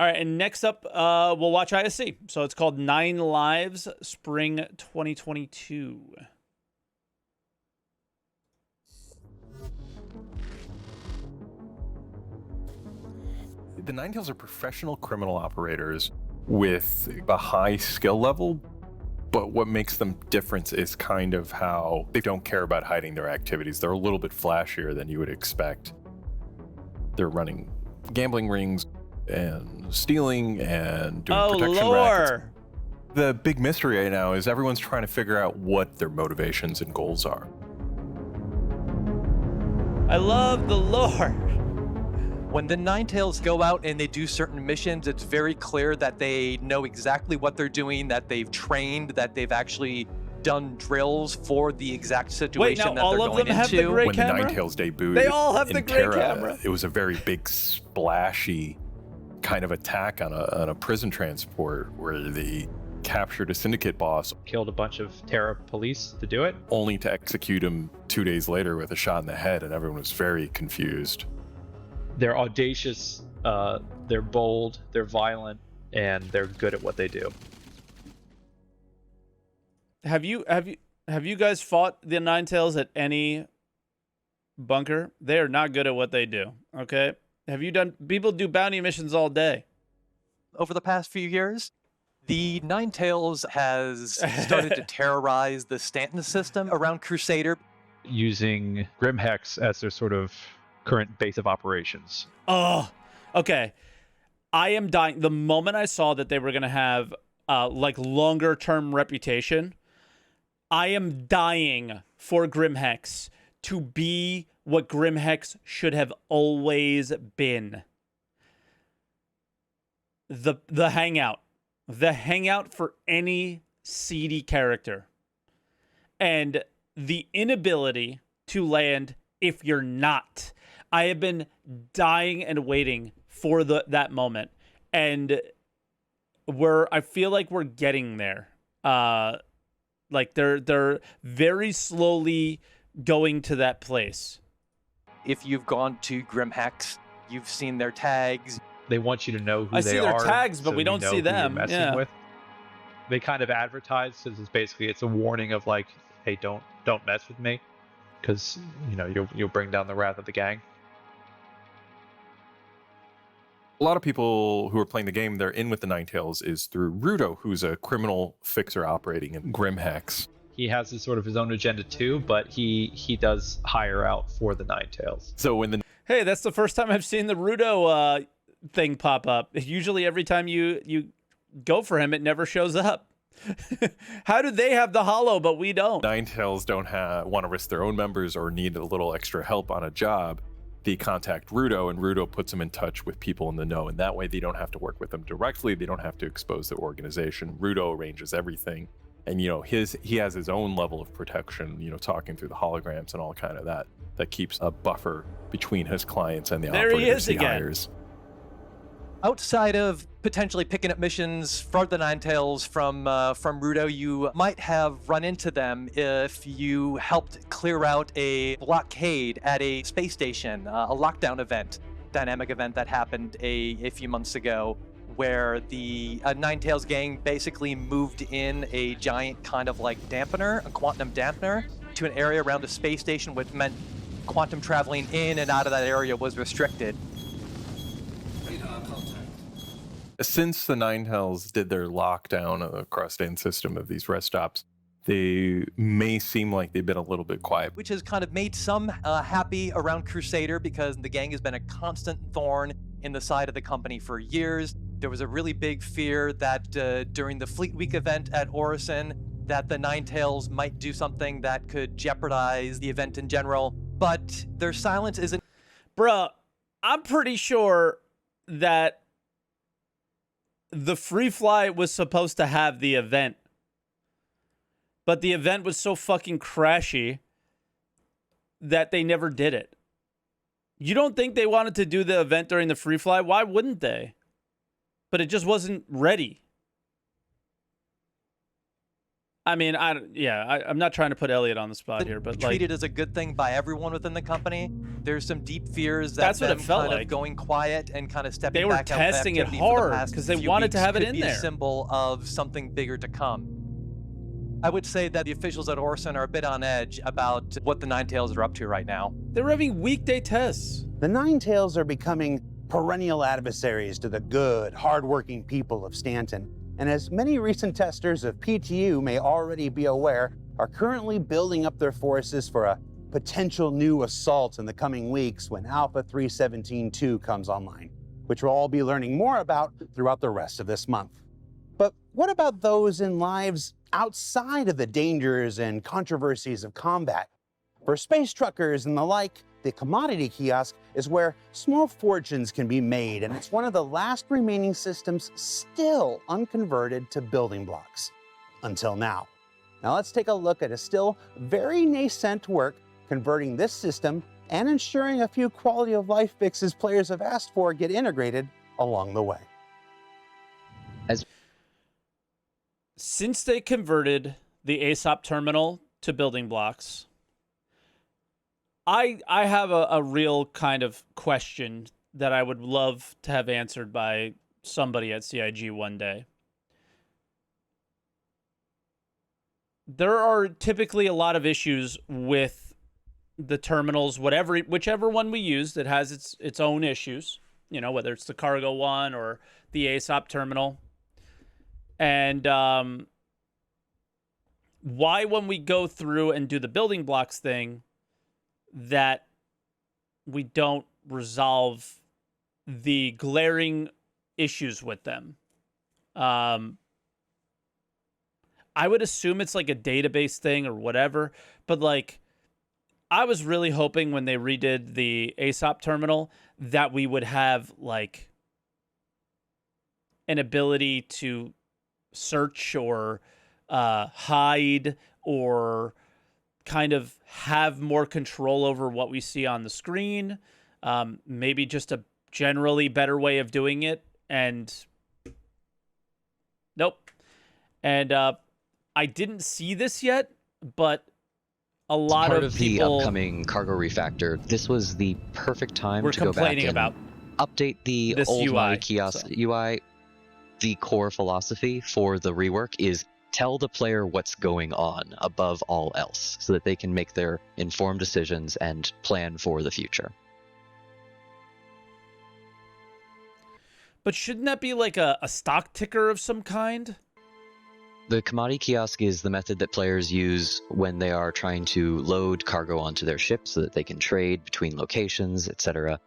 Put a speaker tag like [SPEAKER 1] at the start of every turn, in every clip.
[SPEAKER 1] All right, and next up, we'll watch ISC. So it's called 9 Lives, Spring 2022.
[SPEAKER 2] The Ninetales are professional criminal operators with a high skill level, but what makes them different is kind of how they don't care about hiding their activities. They're a little bit flashier than you would expect. They're running gambling rings and stealing and doing protection rackets. The big mystery right now is everyone's trying to figure out what their motivations and goals are.
[SPEAKER 1] I love the lore.
[SPEAKER 3] When the Ninetales go out and they do certain missions, it's very clear that they know exactly what they're doing, that they've trained, that they've actually done drills for the exact situation that they're going into.
[SPEAKER 1] Have the gray
[SPEAKER 2] when
[SPEAKER 1] camera?
[SPEAKER 2] the Ninetales debuted,
[SPEAKER 1] They all have the gray
[SPEAKER 2] Terra,
[SPEAKER 1] camera.
[SPEAKER 2] It was a very big, splashy kind of attack on a prison transport where they captured a syndicate boss,
[SPEAKER 4] killed a bunch of Terra police to do it,
[SPEAKER 2] only to execute him 2 days later with a shot in the head, and everyone was very confused.
[SPEAKER 4] They're audacious, they're bold, they're violent, and they're good at what they do.
[SPEAKER 1] Have you guys fought the Ninetales at any bunker? They are not good at what they do. Okay, have you done? People do bounty missions all day.
[SPEAKER 3] Over the past few years, the Ninetales has started to terrorize the Stanton system around Crusader,
[SPEAKER 4] using Grimhex as their sort of current base of operations.
[SPEAKER 1] Oh, okay. I am dying. The moment I saw that they were going to have like longer term reputation, I am dying for Grimhex to be what Grimhex should have always been. The hangout. The hangout for any seedy character. And the inability to land if you're not. I have been dying and waiting for that moment, and I feel like we're getting there. Like they're very slowly going to that place.
[SPEAKER 3] If you've gone to Grimhex, you've seen their tags.
[SPEAKER 4] They want you to know who
[SPEAKER 1] I
[SPEAKER 4] they
[SPEAKER 1] see
[SPEAKER 4] are.
[SPEAKER 1] their tags, but
[SPEAKER 4] so
[SPEAKER 1] we don't
[SPEAKER 4] know
[SPEAKER 1] see
[SPEAKER 4] who you're
[SPEAKER 1] them.
[SPEAKER 4] messing
[SPEAKER 1] Yeah.
[SPEAKER 4] with. They kind of advertise because it's a warning of like, hey, don't mess with me, because you'll bring down the wrath of the gang.
[SPEAKER 2] A lot of people who are playing the game, they're in with the Ninetales is through Rudo, who's a criminal fixer operating in Grimhex.
[SPEAKER 4] He has his own agenda too, but he does hire out for the Ninetales.
[SPEAKER 2] So when
[SPEAKER 1] Hey, that's the first time I've seen the Rudo thing pop up. Usually every time you go for him, it never shows up. How do they have the holo, but we don't?
[SPEAKER 2] Ninetales don't want to risk their own members or need a little extra help on a job, they contact Rudo, and Rudo puts them in touch with people in the know, and that way they don't have to work with them directly. They don't have to expose their organization. Rudo arranges everything, and he has his own level of protection, talking through the holograms and all kind of that keeps a buffer between his clients and the operators he hires.
[SPEAKER 3] Outside of potentially picking up missions for the Ninetales from Rudo, you might have run into them if you helped clear out a blockade at a space station, a lockdown event, dynamic event that happened a few months ago, where the Ninetales gang basically moved in a giant kind of like dampener, a quantum dampener, to an area around a space station, which meant quantum traveling in and out of that area was restricted.
[SPEAKER 2] Since the Ninetales did their lockdown across the system of these rest stops, they may seem like they've been a little bit quiet.
[SPEAKER 3] Which has kind of made some happy around Crusader, because the gang has been a constant thorn in the side of the company for years. There was a really big fear that during the Fleet Week event at Orison, that the Ninetales might do something that could jeopardize the event in general, but their silence isn't...
[SPEAKER 1] Bruh, I'm pretty sure that the Free Fly was supposed to have the event, but the event was so fucking crashy that they never did it. You don't think they wanted to do the event during the Free Fly? Why wouldn't they? But it just wasn't ready. I mean, I'm not trying to put Elliot on the spot here, but
[SPEAKER 3] treated as a good thing by everyone within the company. There's some deep fears that
[SPEAKER 1] That's what it
[SPEAKER 3] them
[SPEAKER 1] felt
[SPEAKER 3] kind
[SPEAKER 1] like.
[SPEAKER 3] of going quiet and kind of stepping
[SPEAKER 1] They were
[SPEAKER 3] back out of
[SPEAKER 1] testing it
[SPEAKER 3] activity for the
[SPEAKER 1] hard
[SPEAKER 3] past
[SPEAKER 1] 'cause they
[SPEAKER 3] few
[SPEAKER 1] wanted to
[SPEAKER 3] weeks
[SPEAKER 1] have it
[SPEAKER 3] could
[SPEAKER 1] in
[SPEAKER 3] be
[SPEAKER 1] there.
[SPEAKER 3] a symbol of something bigger to come. I would say that the officials at Orson are a bit on edge about what the Ninetales are up to right now.
[SPEAKER 1] They're having weekday tests.
[SPEAKER 5] The Ninetales are becoming perennial adversaries to the good, hardworking people of Stanton. And as many recent testers of PTU may already be aware, are currently building up their forces for a potential new assault in the coming weeks when Alpha 317.2 comes online, which we'll all be learning more about throughout the rest of this month. But what about those in lives outside of the dangers and controversies of combat? For space truckers and the like, the commodity kiosk is where small fortunes can be made, and it's one of the last remaining systems still unconverted to building blocks. Until now. Now let's take a look at a still very nascent work converting this system and ensuring a few quality of life fixes players have asked for get integrated along the way.
[SPEAKER 1] Since they converted the ASOP terminal to building blocks, I have a real kind of question that I would love to have answered by somebody at CIG one day. There are typically a lot of issues with the terminals, whichever one we use that has its own issues, you know, whether it's the cargo one or the ASOP terminal. And why, when we go through and do the building blocks thing, that we don't resolve the glaring issues with them. I would assume it's like a database thing or whatever, but like, I was really hoping when they redid the ASOP terminal that we would have like an ability to search or hide or kind of have more control over what we see on the screen. Maybe just a generally better way of doing it. And nope. And I didn't see this yet, but a lot
[SPEAKER 6] part
[SPEAKER 1] of
[SPEAKER 6] the
[SPEAKER 1] people
[SPEAKER 6] upcoming cargo refactor. This was the perfect time
[SPEAKER 1] were
[SPEAKER 6] to go back
[SPEAKER 1] complaining
[SPEAKER 6] and
[SPEAKER 1] about
[SPEAKER 6] update the
[SPEAKER 1] this
[SPEAKER 6] old
[SPEAKER 1] UI,
[SPEAKER 6] Mari kiosk
[SPEAKER 1] so.
[SPEAKER 6] UI. The core philosophy for the rework is tell the player what's going on above all else, so that they can make their informed decisions and plan for the future.
[SPEAKER 1] But shouldn't that be like a stock ticker of some kind?
[SPEAKER 6] The commodity kiosk is the method that players use when they are trying to load cargo onto their ship so that they can trade between locations, etc.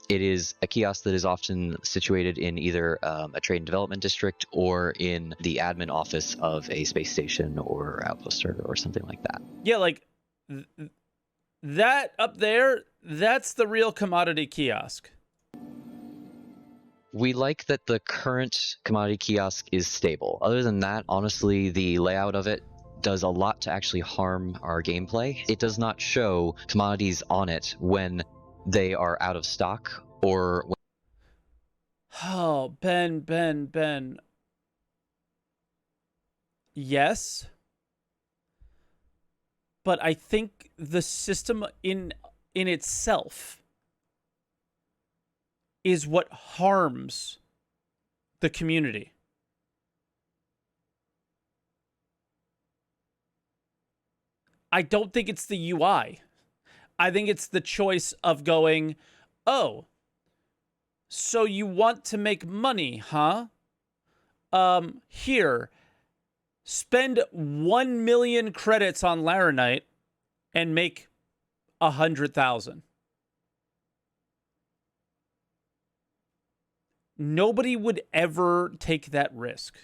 [SPEAKER 6] It is a kiosk that is often situated in either a trade and development district or in the admin office of a space station or outpost or something like that.
[SPEAKER 1] Yeah, like that up there, that's the real commodity kiosk.
[SPEAKER 6] We like that the current commodity kiosk is stable. Other than that, honestly, the layout of it does a lot to actually harm our gameplay. It does not show commodities on it when they are out of stock or when...
[SPEAKER 1] Oh, Ben. Yes. But I think the system in itself is what harms the community. I don't think it's the UI. I think it's the choice of going, oh, so you want to make money, huh? Here, spend 1 million credits on Laranite and make 100,000. Nobody would ever take that risk.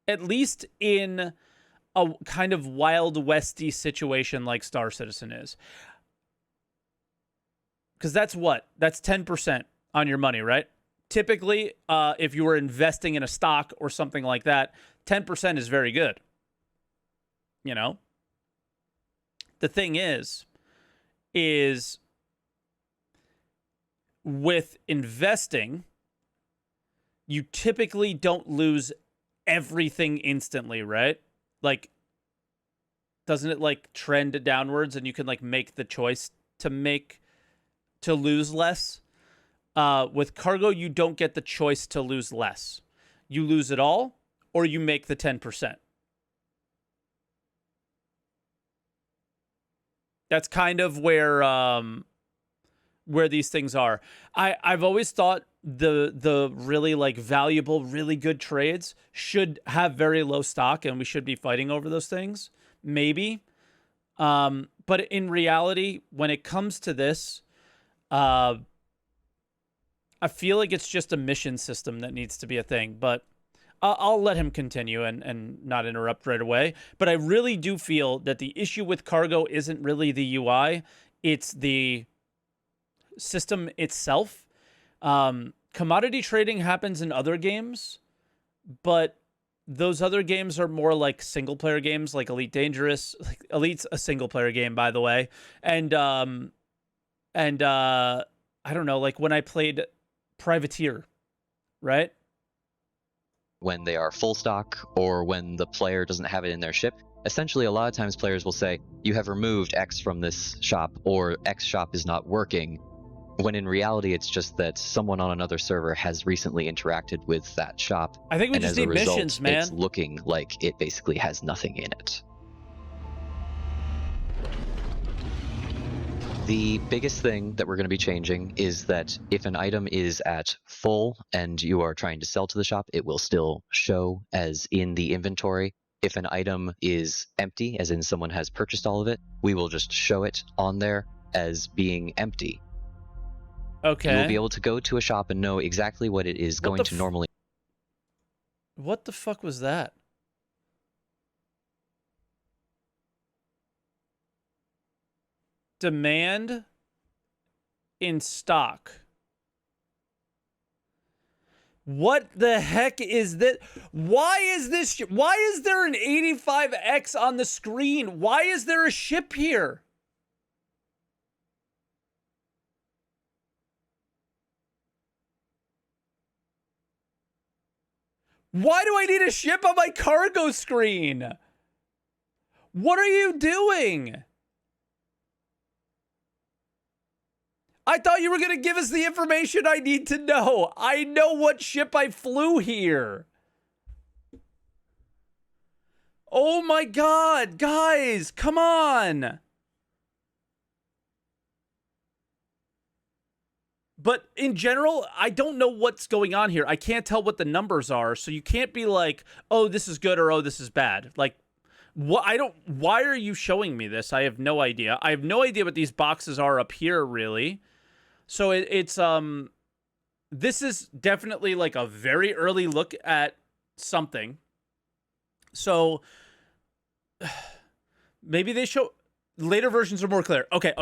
[SPEAKER 1] At least in a kind of Wild Westy situation like Star Citizen is. Because that's what? That's 10% on your money, right? Typically, if you were investing in a stock or something like that, 10% is very good. You know? The thing is with investing, you typically don't lose everything instantly, right? Like, doesn't it like trend downwards and you can like make the choice to lose less? With cargo, you don't get the choice to lose less. You lose it all, or you make the 10%. That's kind of where these things are. I've always thought the really like valuable, really good trades should have very low stock, and we should be fighting over those things. Maybe. But in reality, when it comes to this, I feel like it's just a mission system that needs to be a thing. But I'll let him continue and not interrupt right away. But I really do feel that the issue with cargo isn't really the UI. It's the system itself. Commodity trading happens in other games, but those other games are more like single player games, like Elite Dangerous. Like Elite's a single player game, by the way. And I don't know, like when I played Privateer, right?
[SPEAKER 6] When they are full stock or when the player doesn't have it in their ship. Essentially, a lot of times players will say, you have removed X from this shop, or X shop is not working, when in reality it's just that someone on another server has recently interacted with that shop.
[SPEAKER 1] I think we
[SPEAKER 6] and
[SPEAKER 1] just
[SPEAKER 6] as a
[SPEAKER 1] need
[SPEAKER 6] result,
[SPEAKER 1] missions, man.
[SPEAKER 6] it's looking like it basically has nothing in it. The biggest thing that we're going to be changing is that if an item is at full and you are trying to sell to the shop, it will still show as in the inventory. If an item is empty, as in someone has purchased all of it, we will just show it on there as being empty.
[SPEAKER 1] Okay.
[SPEAKER 6] You will be able to go to a shop and know exactly what it is going to normally.
[SPEAKER 1] What the fuck was that? Demand in stock. What the heck is this? Why is there an 85X on the screen? Why is there a ship here? Why do I need a ship on my cargo screen? What are you doing? I thought you were going to give us the information I need to know. I know what ship I flew here. Oh my God, guys, come on. But in general, I don't know what's going on here. I can't tell what the numbers are, so you can't be like, oh, this is good or oh, this is bad. Like, why are you showing me this? I have no idea. I have no idea what these boxes are up here, really. So it's this is definitely like a very early look at something. So maybe they show later versions are more clear. Okay.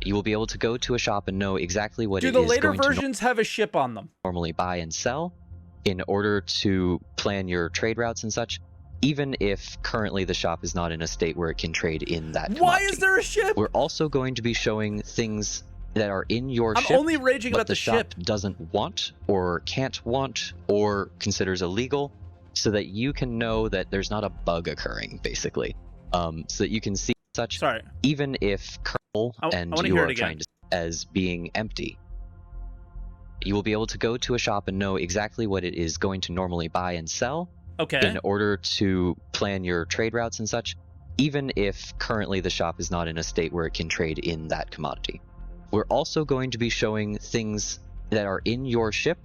[SPEAKER 6] You will be able to go to a shop and know exactly what it is
[SPEAKER 1] Do the later
[SPEAKER 6] going to
[SPEAKER 1] versions have a ship on them?
[SPEAKER 6] Normally buy and sell in order to plan your trade routes and such, even if currently the shop is not in a state where it can trade in that commodity.
[SPEAKER 1] Why is there a ship?
[SPEAKER 6] We're also going to be showing things that are in your ship,
[SPEAKER 1] I'm only raging
[SPEAKER 6] but
[SPEAKER 1] about
[SPEAKER 6] the shop
[SPEAKER 1] ship
[SPEAKER 6] doesn't want or can't want or considers illegal, so that you can know that there's not a bug occurring, basically. So that you can see such.
[SPEAKER 1] Sorry.
[SPEAKER 6] Even if curl and you are trying to as being empty. You will be able to go to a shop and know exactly what it is going to normally buy and sell.
[SPEAKER 1] Okay.
[SPEAKER 6] In order to plan your trade routes and such, even if currently the shop is not in a state where it can trade in that commodity. We're also going to be showing things that are in your ship.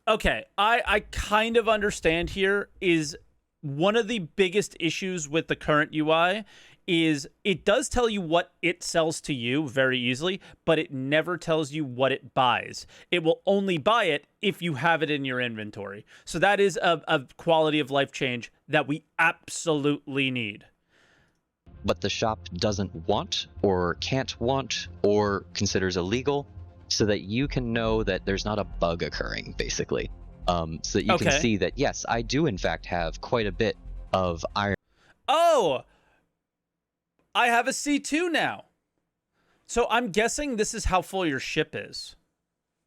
[SPEAKER 1] Okay, I kind of understand here is one of the biggest issues with the current UI is it does tell you what it sells to you very easily, but it never tells you what it buys. It will only buy it if you have it in your inventory. So that is a quality of life change that we absolutely need.
[SPEAKER 6] But the shop doesn't want or can't want or considers illegal, so that you can know that there's not a bug occurring, basically. So that you can see that, yes, I do in fact have quite a bit of iron.
[SPEAKER 1] Oh, I have a C2 now. So I'm guessing this is how full your ship is.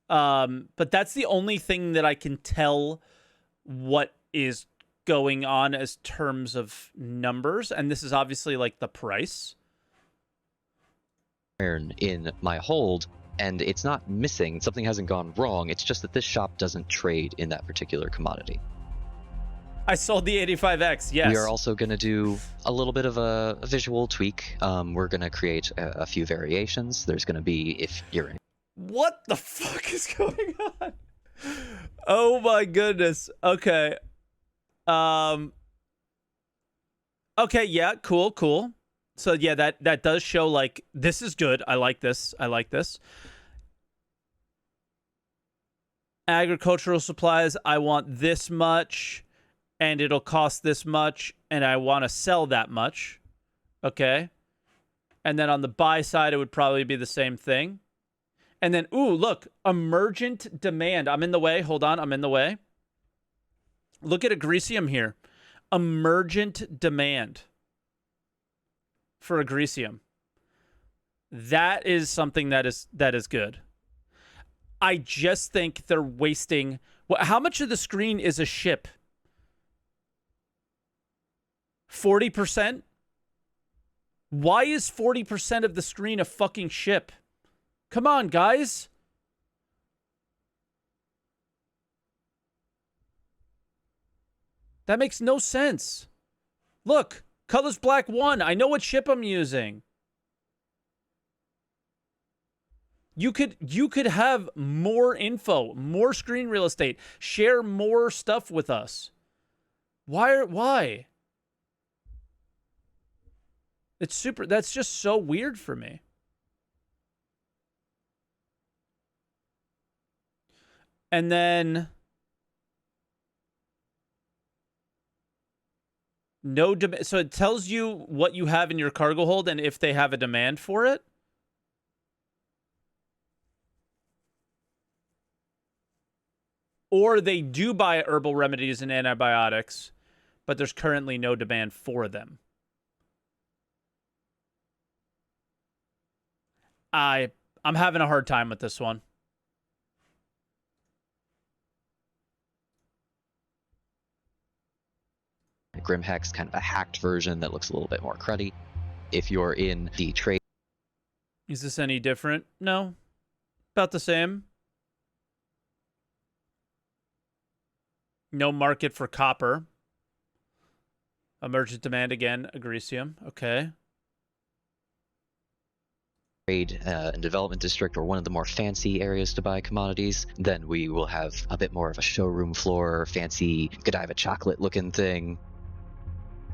[SPEAKER 1] But that's the only thing that I can tell what is going on as terms of numbers, and this is obviously like the price.
[SPEAKER 6] In my hold, and it's not missing. Something hasn't gone wrong. It's just that this shop doesn't trade in that particular commodity.
[SPEAKER 1] I sold the 85X, yes.
[SPEAKER 6] We are also going to do a little bit of a visual tweak. We're going to create a few variations. There's going to be, if you're in...
[SPEAKER 1] What the fuck is going on? Oh my goodness. Okay. Okay, yeah, cool. So yeah, that does show like this is good. I like this. Agricultural supplies, I want this much and it'll cost this much and I want to sell that much. Okay? And then on the buy side it would probably be the same thing. And then ooh, look, emergent demand. I'm in the way. Hold on, I'm in the way. Look at Agricium here. Emergent demand for Agricium. That is something that is good. I just think they're wasting... How much of the screen is a ship? 40%? Why is 40% of the screen a fucking ship? Come on, guys. That makes no sense. Look, color's black 1. I know what ship I'm using. You could have more info, more screen real estate, share more stuff with us. Why? That's just so weird for me. And then no demand. So it tells you what you have in your cargo hold and if they have a demand for it. Or they do buy herbal remedies and antibiotics, but there's currently no demand for them. I'm having a hard time with this one.
[SPEAKER 6] Grimhex, kind of a hacked version that looks a little bit more cruddy. If you're in the trade...
[SPEAKER 1] Is this any different? No. About the same. No market for copper. Emergent demand again. Agricium. Okay.
[SPEAKER 6] Trade and development district, or one of the more fancy areas to buy commodities, then we will have a bit more of a showroom floor, fancy Godiva chocolate looking thing.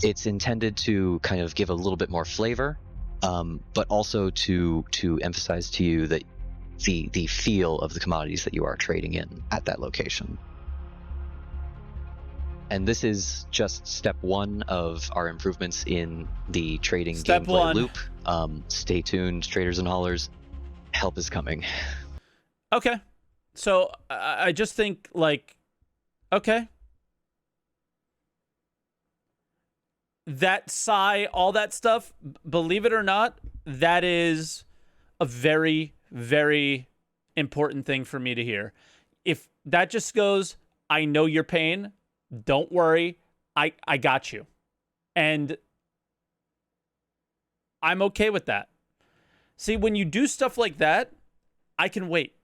[SPEAKER 6] It's intended to kind of give a little bit more flavor, but also to emphasize to you that the feel of the commodities that you are trading in at that location. And this is just step 1 of our improvements in the trading
[SPEAKER 1] Step
[SPEAKER 6] gameplay
[SPEAKER 1] 1.
[SPEAKER 6] loop. Stay tuned, traders and haulers. Help is coming.
[SPEAKER 1] Okay. So I just think, like, okay. That psi, all that stuff, believe it or not, that is a very, very important thing for me to hear. If that just goes, I know your pain, don't worry, I got you. And I'm okay with that. See, when you do stuff like that, I can wait.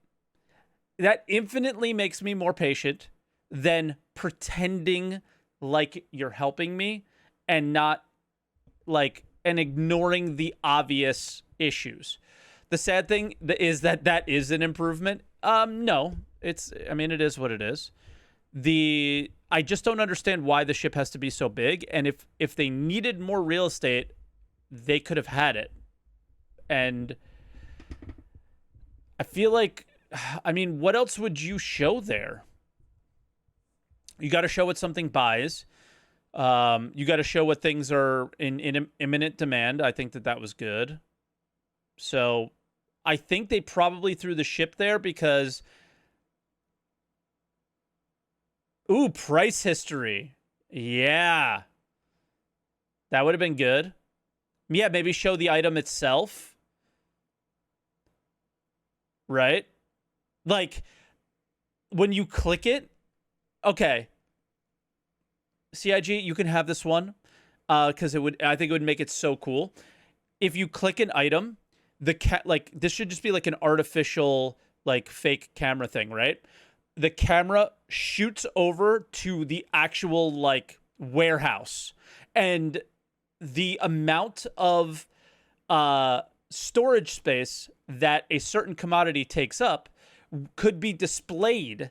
[SPEAKER 1] That infinitely makes me more patient than pretending like you're helping me and not like, and ignoring the obvious issues. The sad thing is that is an improvement. No, I mean, it is what it is. I just don't understand why the ship has to be so big. And if they needed more real estate, they could have had it. And I feel like, I mean, what else would you show there? You got to show what something buys. You got to show what things are in imminent demand. I think that was good. So I think they probably threw the ship there because... Ooh, price history. Yeah. That would have been good. Yeah, maybe show the item itself. Right? Like, when you click it, okay. CIG, you can have this one because I think it would make it so cool. If you click an item, like this should just be like an artificial like fake camera thing, right? The camera shoots over to the actual like warehouse, and the amount of storage space that a certain commodity takes up could be displayed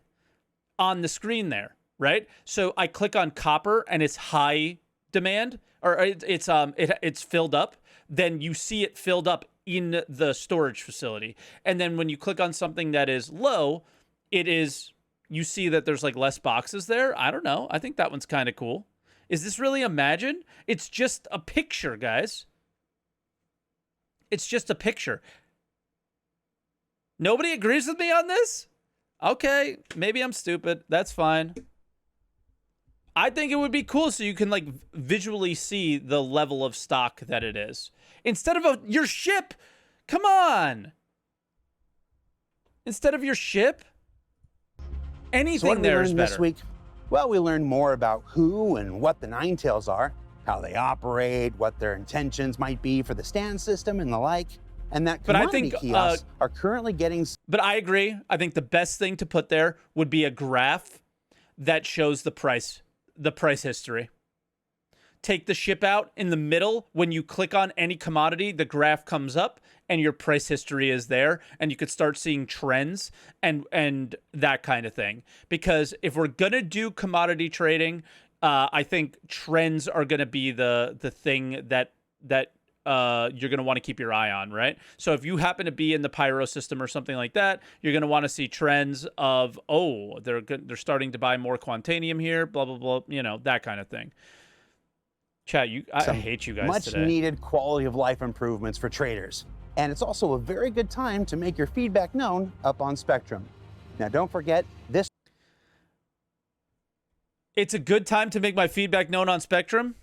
[SPEAKER 1] on the screen there, right? So I click on copper and it's high demand, or it's filled up. Then you see it filled up in the storage facility. And then when you click on something that is low, you see that there's like less boxes there. I don't know. I think that one's kind of cool. Is this really Imagine? It's just a picture, guys. It's just a picture. Nobody agrees with me on this? Okay, maybe I'm stupid. That's fine. I think it would be cool so you can like visually see the level of stock that it is. Instead of your ship. Come on. Instead of your ship. Anything
[SPEAKER 5] So what did we
[SPEAKER 1] there is
[SPEAKER 5] learn
[SPEAKER 1] better.
[SPEAKER 5] this week? Well, we learned more about who and what the Ninetales are, how they operate, what their intentions might be for the stand system and the like, and that
[SPEAKER 1] But I
[SPEAKER 5] commodity
[SPEAKER 1] think,
[SPEAKER 5] kiosks are currently getting...
[SPEAKER 1] But I agree. I think the best thing to put there would be a graph that shows the price history. Take the ship out in the middle. When you click on any commodity, the graph comes up and your price history is there, and you could start seeing trends and that kind of thing. Because if we're gonna do commodity trading, I think trends are gonna be the thing that you're going to want to keep your eye on, right? So if you happen to be in the Pyro system or something like that, you're going to want to see trends of, oh, they're starting to buy more Quantanium here, blah, blah, blah, that kind of thing. Chat, I hate you guys
[SPEAKER 5] much
[SPEAKER 1] today.
[SPEAKER 5] needed quality of life improvements for traders. And it's also a very good time to make your feedback known up on Spectrum. Now, don't forget this.
[SPEAKER 1] It's a good time to make my feedback known on Spectrum.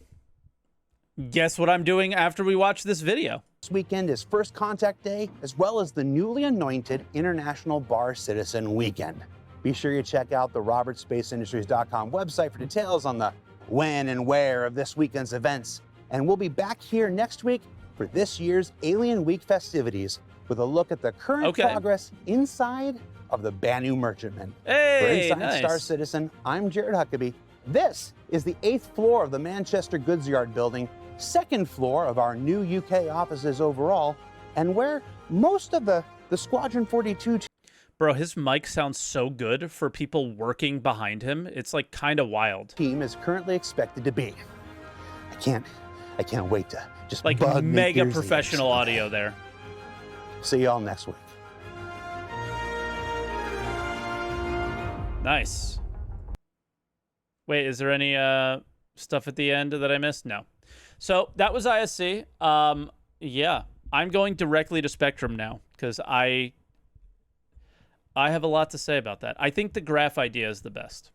[SPEAKER 1] Guess what I'm doing after we watch this video?
[SPEAKER 5] This weekend is First Contact Day, as well as the newly anointed International Bar Citizen Weekend. Be sure you check out the robertspaceindustries.com website for details on the when and where of this weekend's events. And we'll be back here next week for this year's Alien Week festivities with a look at the current progress inside of the Banu Merchantman.
[SPEAKER 1] Hey,
[SPEAKER 5] for Inside
[SPEAKER 1] nice.
[SPEAKER 5] Star Citizen, I'm Jared Huckabee. This is the 8th floor of the Manchester Goods Yard building, 2nd floor of our new UK offices overall, and where most of the Squadron 42
[SPEAKER 1] Bro, his mic sounds so good for people working behind him. It's like kind of wild.
[SPEAKER 5] team is currently expected to be. I can't wait to just
[SPEAKER 1] Like
[SPEAKER 5] bug
[SPEAKER 1] mega
[SPEAKER 5] Nathier's
[SPEAKER 1] professional
[SPEAKER 5] ears.
[SPEAKER 1] audio there.
[SPEAKER 5] See y'all next week.
[SPEAKER 1] Nice. Wait, is there any stuff at the end that I missed? No. So that was ISC. Yeah, I'm going directly to Spectrum now because I have a lot to say about that. I think the graph idea is the best.